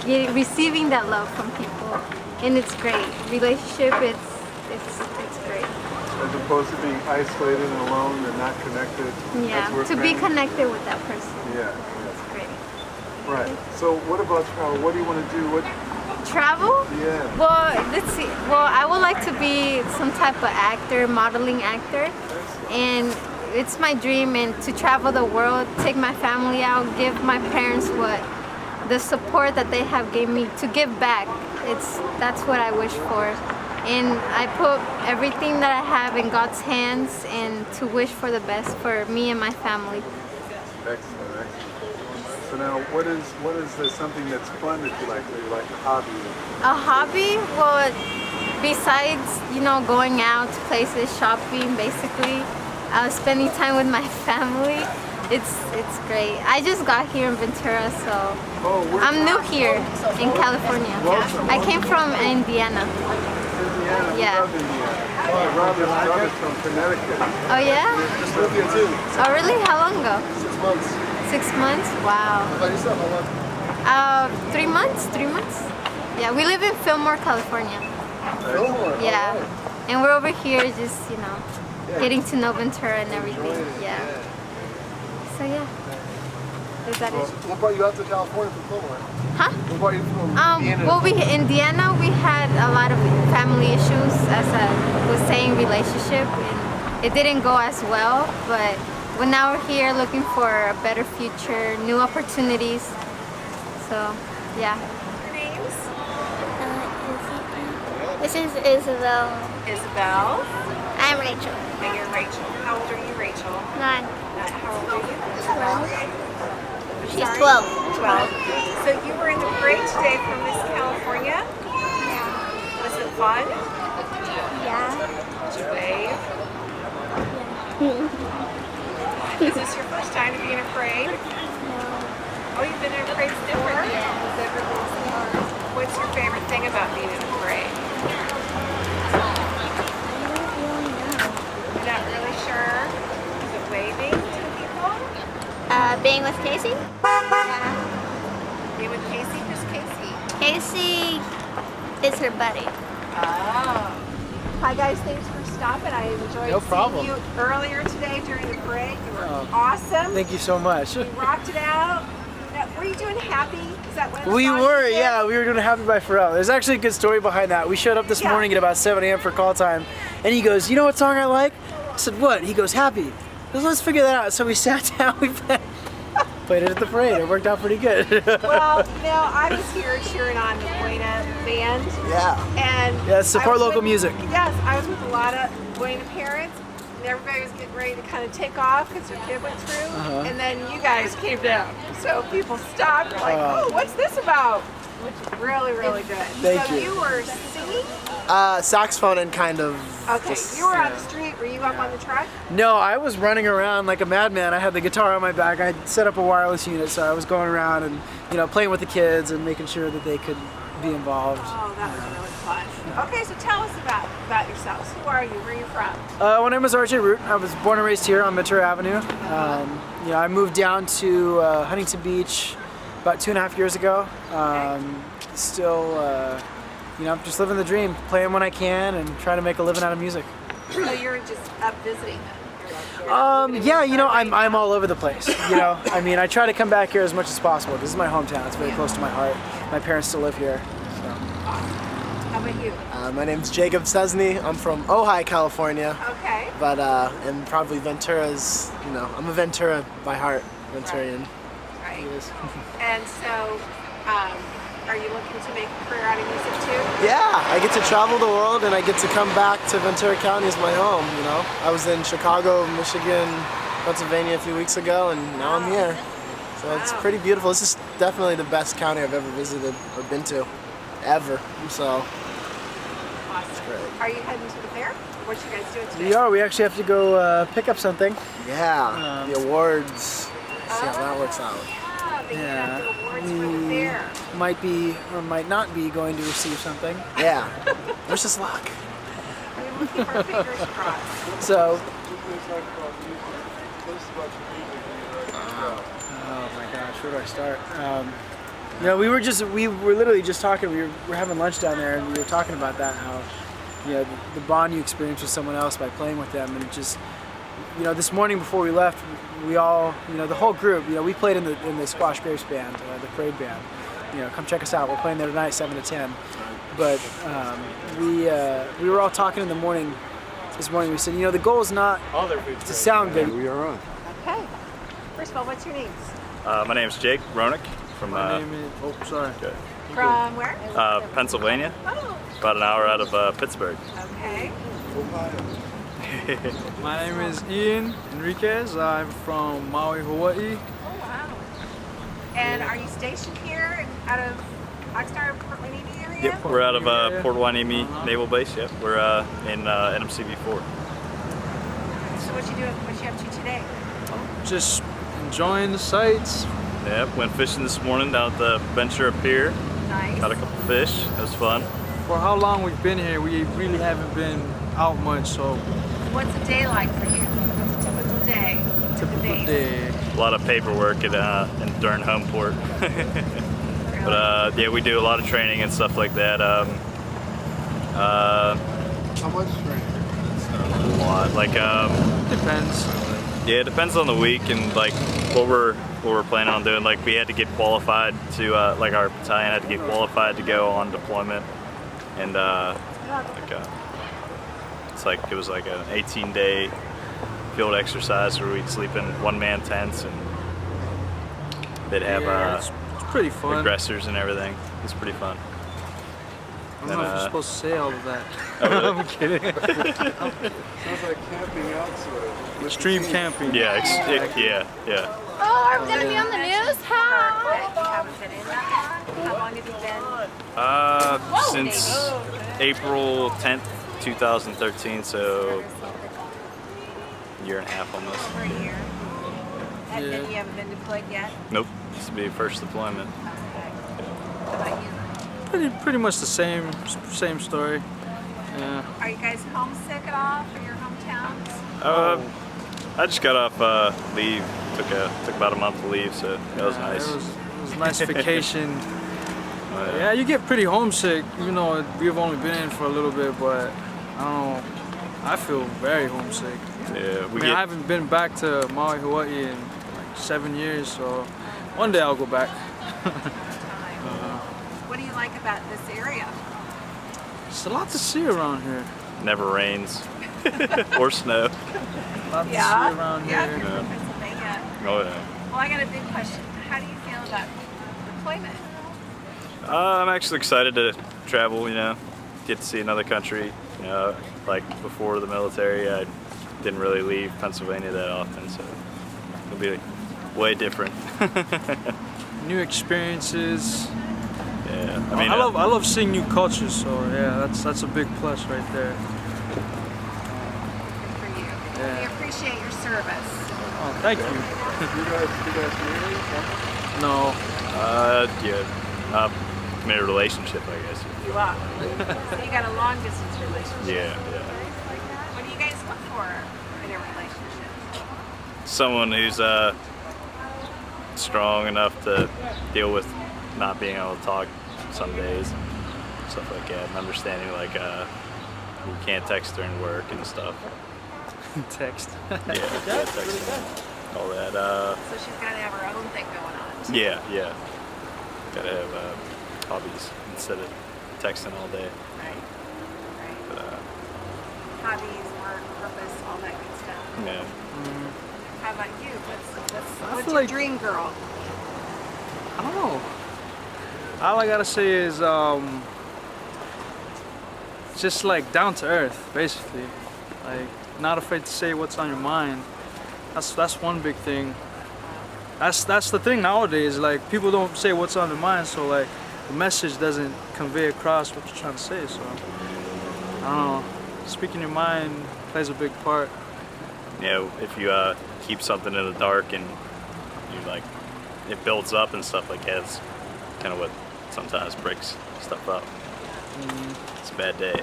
and receiving that love from people, and it's great. Relationship, it's great. As opposed to being isolated and alone and not connected. Yeah, to be connected with that person. Yeah. That's great. Right. So what about travel? What do you want to do? Travel? Yeah. Well, let's see. Well, I would like to be some type of actor, modeling actor. And it's my dream, and to travel the world, take my family out, give my parents the support that they have gave me, to give back. That's what I wish for. And I put everything that I have in God's hands and to wish for the best for me and my family. Excellent. So now, what is something that's fun that you like? That you like a hobby? A hobby? Well, besides going out to places, shopping, basically, spending time with my family. It's great. I just got here in Ventura, so I'm new here in California. I came from Indiana. Yeah. I love Indiana. Robert is from Connecticut. Oh yeah? Just moved here too. Oh really? How long ago? 6 months. 6 months? Wow. How about yourself? How long? 3 months? 3 months? Yeah, we live in Fillmore, California. Fillmore. Yeah. And we're over here just, getting to know Ventura and everything. Yeah. So yeah. Is that it? What brought you out to California from Florida? Huh? What brought you from Indiana? Well, Indiana, we had a lot of family issues, as I was saying, relationship, and it didn't go as well, but now we're here looking for a better future, new opportunities, so, yeah. Your names? This is Isabel. Isabel. I'm Rachel. And you're Rachel. How old are you, Rachel? 9. How old are you? 12. She's Sorry? 12. 12. So you were in the parade today from Miss California? Yeah. Was it fun? Yeah. Did you wave? Is this your first time to be in a parade? No. Oh, you've been in a parade before? Yeah. What's your favorite thing about being in a parade? You're not really sure? Is it waving to people? Being with Casey? Yeah. Being with Casey? Who's Casey? Casey is her buddy. Oh. Hi guys, thanks for stopping. I enjoyed seeing you earlier today during the parade. You were awesome. Thank you so much. You rocked it out. Now, were you doing Happy? Is that what We were, yeah, we were doing Happy by Pharrell. There's actually a good story behind that. We showed up this morning at about 7 a.m. for call time, and he goes, "You know what song I like?" I said, "What?" He goes, "Happy." I goes, "Let's figure that out." So we sat down, we played it at the parade. It worked out pretty good. Well, you know, I was here cheering on the Buena band. Yeah. And yeah, support local music. Yes, I was with a lot of Buena parents, and everybody was getting ready to kind of take off because their kid went through, and then you guys came down. So people stopped, like, "Oh, what's this about?" Which is really, really good. Thank so you. You were singing? Saxophone and kind of. Okay, you were on the street. Were you up on the truck? No, I was running around like a madman. I had the guitar on my back. I had set up a wireless unit, so I was going around and playing with the kids and making sure that they could be involved. Oh, that was really fun. Okay, so tell us about yourselves. Who are you? Where are you from? My name is RJ Root. I was born and raised here on Ventura Avenue. I moved down to Huntington Beach about 2.5 years ago. Still, just living the dream, playing when I can, and trying to make a living out of music. So you're just up visiting then? I'm all over the place. I mean, I try to come back here as much as possible. This is my hometown. It's very close to my heart. My parents still live here. So. How about you? My name's Jacob Sesney. I'm from Ojai, California. Okay. But and probably Ventura's. I'm a Ventura by heart, Venturian. Right. And so, are you looking to make a career out of music too? Yeah, I get to travel the world and I get to come back to Ventura County as my home. I was in Chicago, Michigan, Pennsylvania a few weeks ago, and now I'm here. So it's pretty beautiful. This is definitely the best county I've ever visited or been to, ever. So. Awesome. Great. Are you heading to the fair? What you guys doing today? We are. We actually have to go pick up something. Yeah, the awards. See how that works out. Yeah, the awards for the fair. Might be or might not be going to receive something. Yeah. Wish us luck. We'll keep our fingers crossed. So. Oh my gosh, where do I start? we were literally just talking. We were having lunch down there, and we were talking about that. How, the bond you experience with someone else by playing with them, and it just, this morning before we left, we all, the whole group, we played in the Squash Grapes band, the parade band. Come check us out. We're playing there tonight, 7 to 10. But we were all talking in the morning. This morning we said, the goal is not to sound good. We are on. Okay. First of all, what's your names? My name's Jake Ronick from. My name is. Oh, sorry. Good. From where? Pennsylvania. Oh. About an hour out of Pittsburgh. Okay. My name is Ian Enriquez. I'm from Maui, Hawaii. Oh wow. And are you stationed here out of Oxnard, Port Hueneme area? Yep, we're out of Port Hueneme Naval Base. Yep, we're in NMCB 4. So what you up to today? Just enjoying the sights. Yep, went fishing this morning down at the Ventura Pier. Nice. Got a couple fish. It was fun. For how long we've been here, we really haven't been out much. So. What's a day like for you? What's a typical day? Typical day. A lot of paperwork in during home port. But we do a lot of training and stuff like that. How much training? A lot. Like depends. Yeah, it depends on the week, and like what we're planning on doing, like we had to get qualified to like our battalion had to get qualified to go on deployment, and it was like an 18-day field exercise where we'd sleep in one-man tents, and they'd have it's pretty fun. aggressors and everything. It's pretty fun. I don't know if you're supposed to say all of that. Oh, really? I'm kidding. Sounds like camping out sort of. Extreme camping. Yeah, yeah. Oh, are we gonna be on the news? How? How long have you been? Since April 10th, 2013, so a year and a half almost. For a year. And then you haven't been deployed yet? Nope, this will be first deployment. How about you? Pretty much the same story. Yeah. Are you guys homesick at all for your hometowns? I just got off leave. Took about a month of leave, so that was nice. It was a nice vacation. Yeah, you get pretty homesick, even though we've only been in for a little bit, but I don't know. I feel very homesick. Yeah, I haven't been back to Maui, Hawaii in like 7 years, so one day I'll go back. What do you like about this area? There's a lot to see around here. Never rains or snow. A lot to see around here. Pennsylvania. Oh yeah. Well, I got a big question. How do you feel about deployment? I'm actually excited to travel. Get to see another country. Like before the military, I didn't really leave Pennsylvania that often, so it'll be way different. New experiences. Yeah, I love seeing new cultures, so yeah, that's a big plus right there. Good for you. Yeah. We appreciate your service. Oh, thank you. You guys married? No. Yeah, committed relationship, I guess. You are. So you got a long distance relationship. Yeah. What do you guys look for in a relationship? Someone who's strong enough to deal with not being able to talk some days, stuff like that, and understanding like you can't text during work and stuff. Text. Yeah, texting, all that. So she's got to have her own thing going on. Too. Yeah. Gotta have hobbies instead of texting all day. Right. But, hobbies, work, purpose, all that good stuff. yeah. How about you? What's feel your like- dream girl? I don't know. All I gotta say is just like down to earth, basically. Like not afraid to say what's on your mind. That's one big thing. That's the thing nowadays. Like people don't say what's on their mind, so like the message doesn't convey across what you're trying to say. So I don't know. Speaking your mind plays a big part. If you keep something in the dark and you like, it builds up and stuff like that. It's kind of what sometimes breaks stuff up. It's a bad day.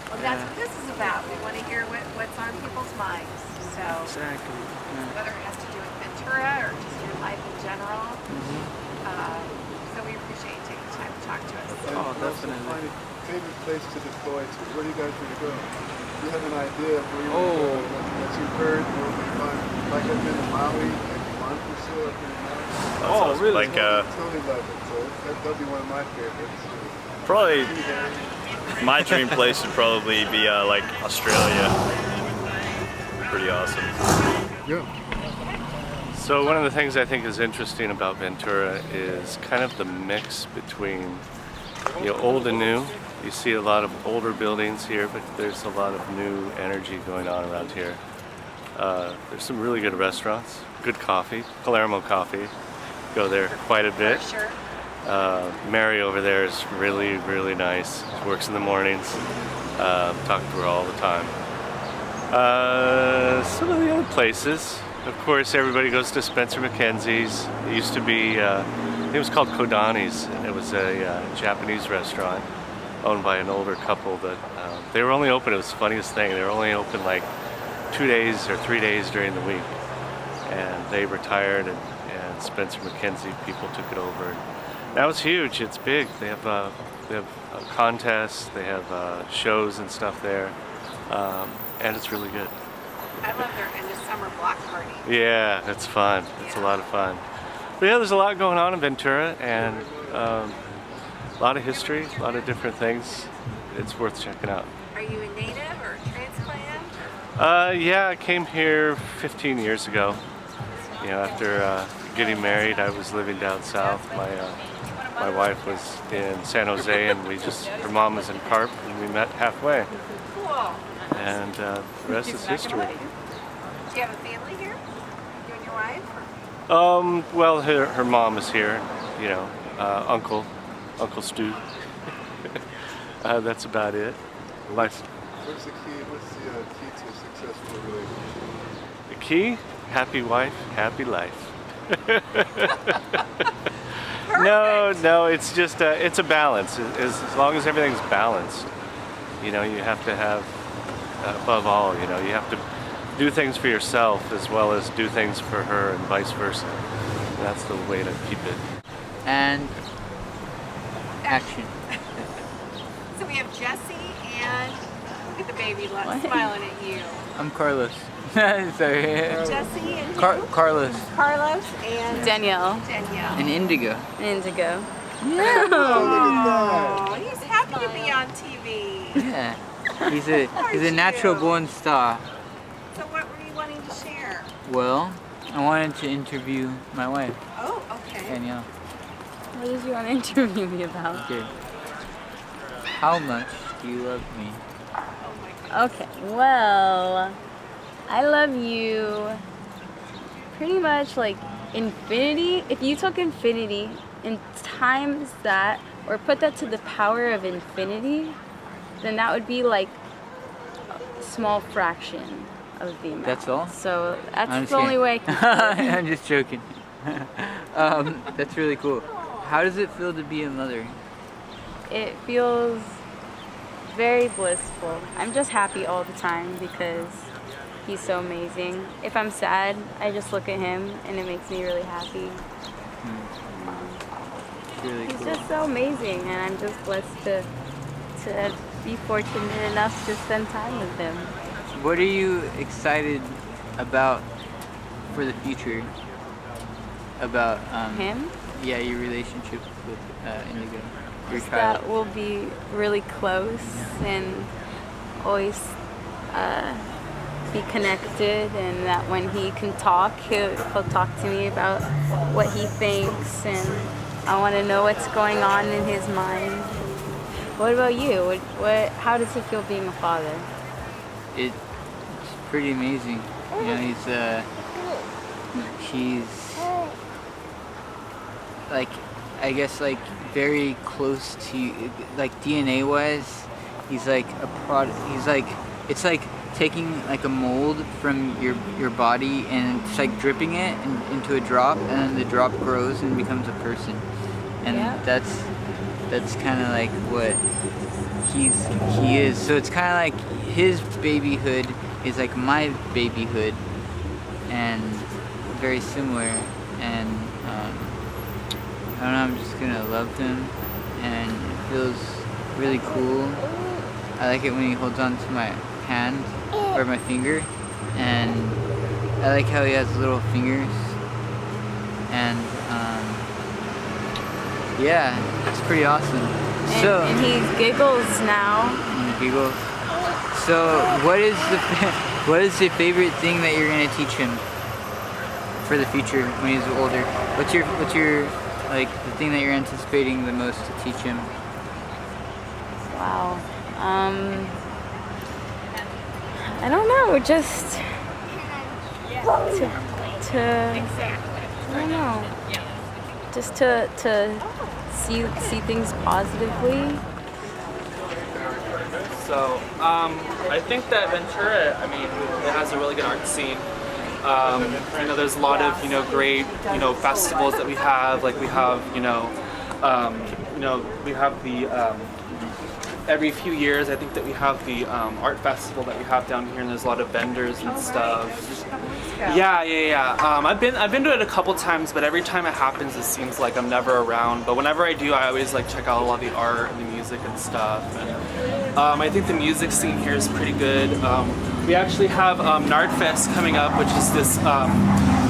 Well, that's what this is about. We want to hear what's on people's minds. So Exactly. Yeah. whether it has to do with Ventura or just your life in general. So we appreciate you taking the time to talk to us. Oh, definitely. Favorite place to deploy to? Where do you guys want to go? You have an idea of where you want to go? That you've heard will be fun. Like I've been to Maui, like Montefiore up in the mountains. Oh, really? Like Totally love it. So that'll be one of my favorites. probably my dream place would probably be like Australia. Pretty awesome. Yeah. So one of the things I think is interesting about Ventura is kind of the mix between old and new. You see a lot of older buildings here, but there's a lot of new energy going on around here. There's some really good restaurants, good coffee, Palermo coffee. Go there quite a bit. Sure. Mary over there is really, really nice. She works in the mornings. Talk to her all the time. Some of the other places, of course, everybody goes to Spencer McKenzies. It used to be, it was called Kodani's. It was a Japanese restaurant owned by an older couple that they were only open, it was the funniest thing, they were only open like 2 days or 3 days during the week. And they retired and Spencer McKenzie people took it over. And that was huge, it's big. They have contests, they have shows and stuff there. And it's really good. I love their, and the summer block party. Yeah, it's fun. It's a lot of fun. But yeah, there's a lot going on in Ventura, and a lot of history, a lot of different things. It's worth checking out. Are you a native or a transplant? Yeah, I came here 15 years ago. You know, after getting married, I was living down south. My wife was in San Jose, and her mom was in Carp, and we met halfway. Cool. And the rest is history. Do you have a family here? You and your wife? Well, her mom is here. You know, Uncle Stu. That's about it. What's the key? What's the key to a successful relationship? The key? Happy wife, happy life. No, it's just it's a balance. As long as everything's balanced, you know, you have to have above all, you know, you have to do things for yourself as well as do things for her and vice versa. That's the way to keep it. And action. So we have Jesse and look at the baby smiling at you. I'm Carlos. Sorry. Jesse and Carlos. Carlos and Danielle. And Indigo. Indigo. Yeah. Oh, he's happy to be on TV. Yeah. He's a natural born star. So what were you wanting to share? Well, I wanted to interview my wife. Oh, okay. Danielle. What did you want to interview me about? Okay. How much do you love me? Okay, well, I love you pretty much like infinity. If you took infinity and times that, or put that to the power of infinity, then that would be like a small fraction of the amount. That's all? So that's the only way I can do it. I'm just joking. That's really cool. How does it feel to be a mother? It feels very blissful. I'm just happy all the time because he's so amazing. If I'm sad, I just look at him and it makes me really happy. Really He's cool. just so amazing, and I'm just blessed to be fortunate enough to spend time with him. What are you excited about for the future? About Him? Yeah, your relationship with Indigo, your Just child. that we'll be really close and always be connected, and that when he can talk, he'll talk to me about what he thinks, and I want to know what's going on in his mind. What about you? How does it feel being a father? It's pretty amazing. You know, he's like, I guess like very close to you, like DNA wise. He's like a product. He's like, it's like taking like a mold from your body and it's like dripping it into a drop, and then the drop grows and becomes a person. And that's kind of like what he is. So it's kind of like his babyhood is like my babyhood, and very similar. And I don't know, I'm just gonna love him, and it feels really cool. I like it when he holds on to my hand or my finger, and I like how he has little fingers. And yeah, it's pretty awesome. And he giggles now. And he giggles. So what is the favorite thing that you're gonna teach him for the future when he's older? What's your like the thing that you're anticipating the most to teach him? Wow. I don't know. Just I don't know. Just to see things positively. So, I think that Ventura, I mean, it has a really good art scene. You know, there's a lot of, great, festivals that we have. Like we have, we have the, every few years, I think that we have the art festival that we have down here, and there's a lot of vendors and stuff. Yeah. I've been to it a couple times, but every time it happens, it seems like I'm never around. But whenever I do, I always like check out a lot of the art and the music and stuff. And I think the music scene here is pretty good. We we actually have Nardfest coming up, which is this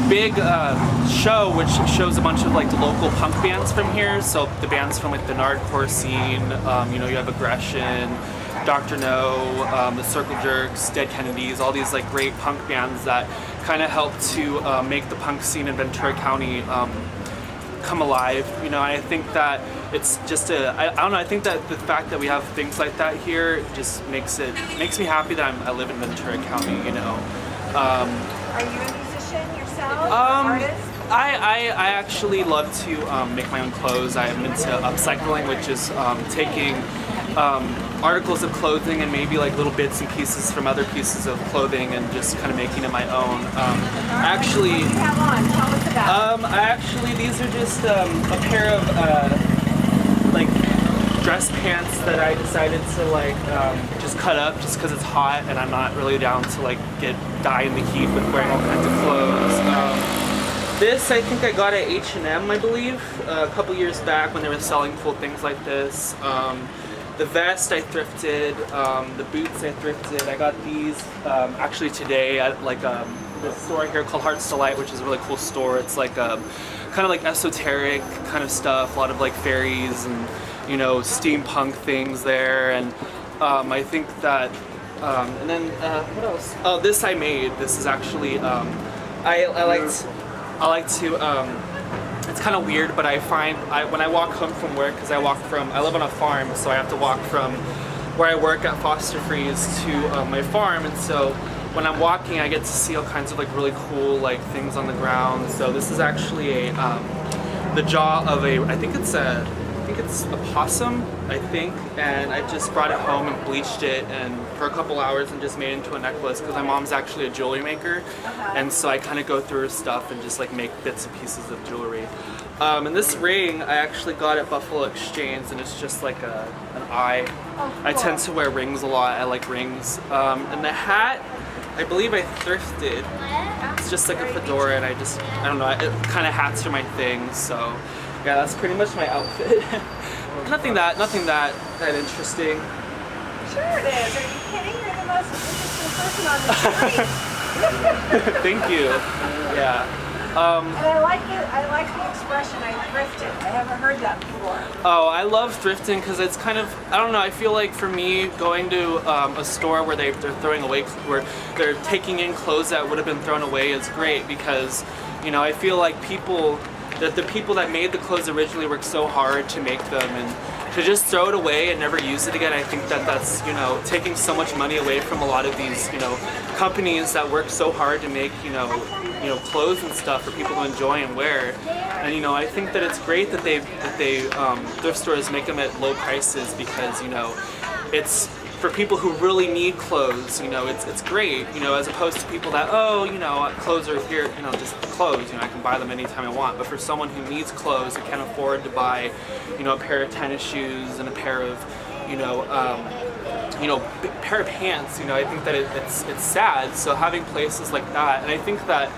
big show which shows a bunch of like the local punk bands from here. So the bands from like the Nardcore scene, you know, you have Aggression, Dr. No, the Circle Jerks, Dead Kennedys, all these like great punk bands that kind of help to make the punk scene in Ventura County come alive. You know, I think that it's just I don't know, I think that the fact that we have things like that here just makes me happy that I live in Ventura County, you know. Are you a musician yourself? Artist? I actually love to make my own clothes. I am into upcycling, which is taking articles of clothing and maybe like little bits and pieces from other pieces of clothing and just kind of making it my own. Actually, What do you have on? Tell us about it. These are just a pair of like dress pants that I decided to like just cut up just because it's hot and I'm not really down to like die in the heat with wearing all kinds of clothes. This I think I got at H&M, I believe, a couple years back when they were selling cool things like this. The vest I thrifted, the boots I thrifted. I got these actually today at like this store here called Hearts Delight, which is a really cool store. It's like kind of like esoteric kind of stuff, a lot of like fairies and, you know, steampunk things there. And I think that, and then what else? Oh, this I made. This is actually, I like to, it's kind of weird, but I find when I walk home from work, because I live on a farm, so I have to walk from where I work at Foster Freeze to my farm, and so when I'm walking, I get to see all kinds of like really cool like things on the ground. So this is actually the jaw of I think it's a possum, I think, and I just brought it home and bleached it and for a couple hours and just made it into a necklace because my mom's actually a jewelry maker, and so I kind of go through her stuff and just like make bits and pieces of jewelry. And this ring I actually got at Buffalo Exchange, and it's just like an eye. Oh, cool. I tend to wear rings a lot. I like rings. And the hat, I believe I thrifted. It's just like a fedora, and I don't know, kind of hats are my thing, so yeah, that's pretty much my outfit. nothing that interesting. Sure it is. Are you kidding? You're the most interesting person on the street. Thank you. Yeah. And I like the expression, I thrifted. I haven't heard that before. Oh, I love thrifting because it's kind of, I don't know, I feel like for me, going to a store where they're throwing away, where they're taking in clothes that would have been thrown away is great because, you know, I feel like the people that made the clothes originally worked so hard to make them, and to just throw it away and never use it again, I think that's, you know, taking so much money away from a lot of these, you know, companies that work so hard to make, you know, clothes and stuff for people to enjoy and wear. And, you know, I think that it's great that they thrift stores make them at low prices because, you know, it's for people who really need clothes, you know, it's great, you know, as opposed to people that, oh, you know, clothes are here, you know, just clothes, you know, I can buy them anytime I want. But for someone who needs clothes and can't afford to buy, you know, a pair of tennis shoes and a pair of, pair of pants, you know, I think that it's sad. So having places like that, and I think that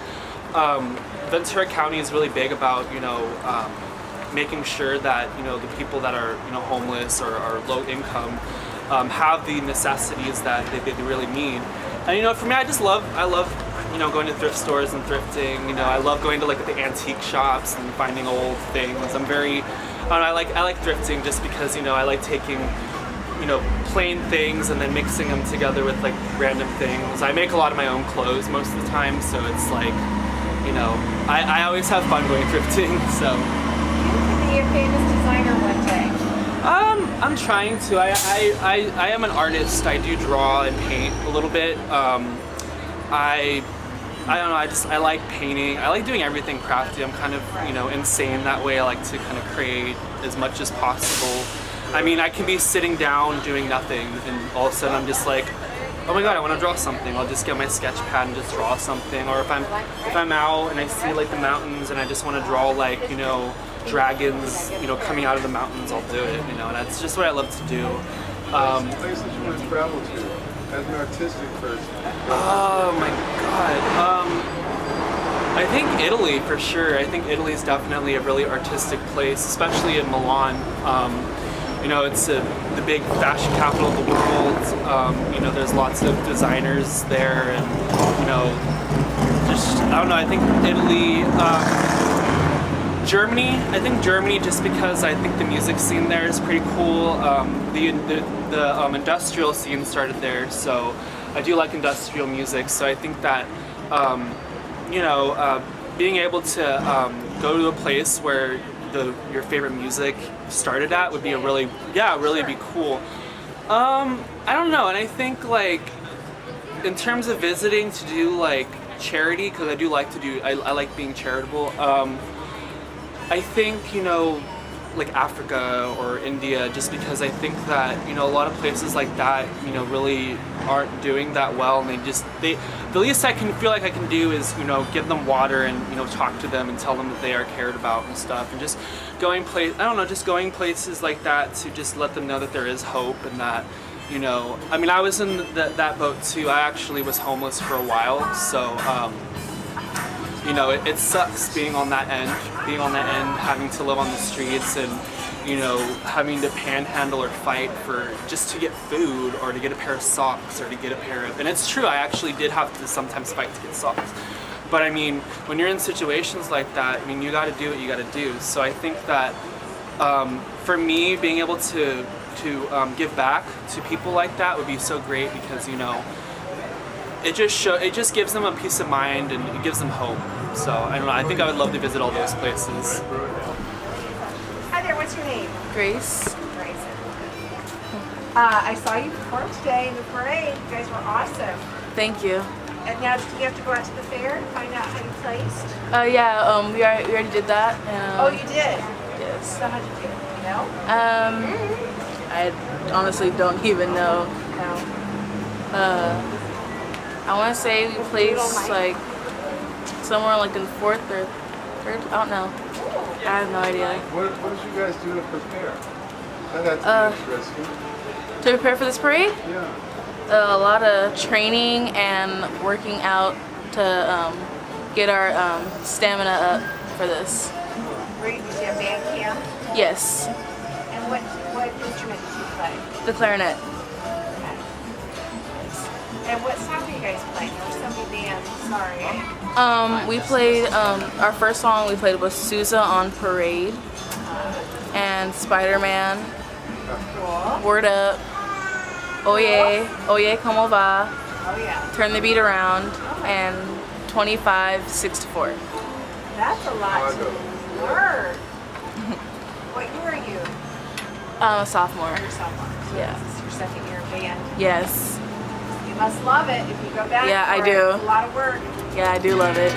Ventura County is really big about, you know, making sure that, you know, the people that are, you know, homeless or are low income have the necessities that they really need. And, you know, for me, I love, you know, going to thrift stores and thrifting. You know, I love going to like the antique shops and finding old things. I like thrifting just because, you know, I like taking, you know, plain things and then mixing them together with like random things. I make a lot of my own clothes most of the time, so it's like, you know, I always have fun going thrifting, so. You could be a famous designer one day. I'm trying to. I am an artist. I do draw and paint a little bit. I don't know, I like painting. I like doing everything crafty. I'm kind of, you know, insane that way. I like to kind of create as much as possible. I mean, I can be sitting down doing nothing and all of a sudden I'm just like, oh my god, I want to draw something. I'll just get my sketch pad and just draw something. Or if I'm out and I see like the mountains and I just want to draw like, you know, dragons, you know, coming out of the mountains, I'll do it, you know, and that's just what I love to do. Places you want to travel to as an artistic person? Oh my god. I think Italy for sure. I think Italy is definitely a really artistic place, especially in Milan. you know, it's the big fashion capital of the world. You know, there's lots of designers there, and you know, just I don't know. I think Italy, Germany. I think Germany, just because I think the music scene there is pretty cool. The industrial scene started there, so I do like industrial music. So I think that you know, being able to go to a place where your favorite music started at would be really be cool. I don't know, and I think like in terms of visiting to do like charity, because I do like to do, I like being charitable. I think, you know, like Africa or India, just because I think that, you know, a lot of places like that, you know, really aren't doing that well, and the least I can feel like I can do is, you know, give them water and, you know, talk to them and tell them that they are cared about and stuff, and just going going places like that to just let them know that there is hope, and that, you know, I mean, I was in that boat too. I actually was homeless for a while, so you know, it sucks being on that end, having to live on the streets, and, you know, having to panhandle or fight for just to get food, or to get a pair of socks, or to get a pair of, and it's true, I actually did have to sometimes fight to get socks. But I mean, when you're in situations like that, I mean, you gotta do what you gotta do. So I think that for me, being able to give back to people like that would be so great, because, you know, it just gives them a peace of mind, and it gives them hope. So I don't know, I think I would love to visit all those places. Hi there, what's your name? Grace. Grace. I saw you perform today in the parade. You guys were awesome. Thank you. And now do you have to go out to the fair and find out how you placed? Yeah, we already did that. Oh, you did? Yes. So how'd you do? You know? I honestly don't even know. No. I want to say we placed like somewhere like in 4th or 3rd. I don't know. I have no idea. What did you guys do to prepare? That's interesting. To prepare for this parade? Yeah. A lot of training and working out to get our stamina up for this. Did you have band camp? Yes. And what instrument did you play? The clarinet. And what song do you guys play? There were so many bands. Sorry. We played our first song we played was Sousa on Parade, and Spider-Man, Cool. Word Up, Oye, Oye Como Va, Oh yeah. Turn the Beat Around, and 25-6-4. That's a lot to learn. What year are you? I'm a sophomore. You're a sophomore. So Yeah. This is your second year of band. Yes. You must love it if you go back. Yeah, I for do. It's a lot of work. Yeah, I do love it.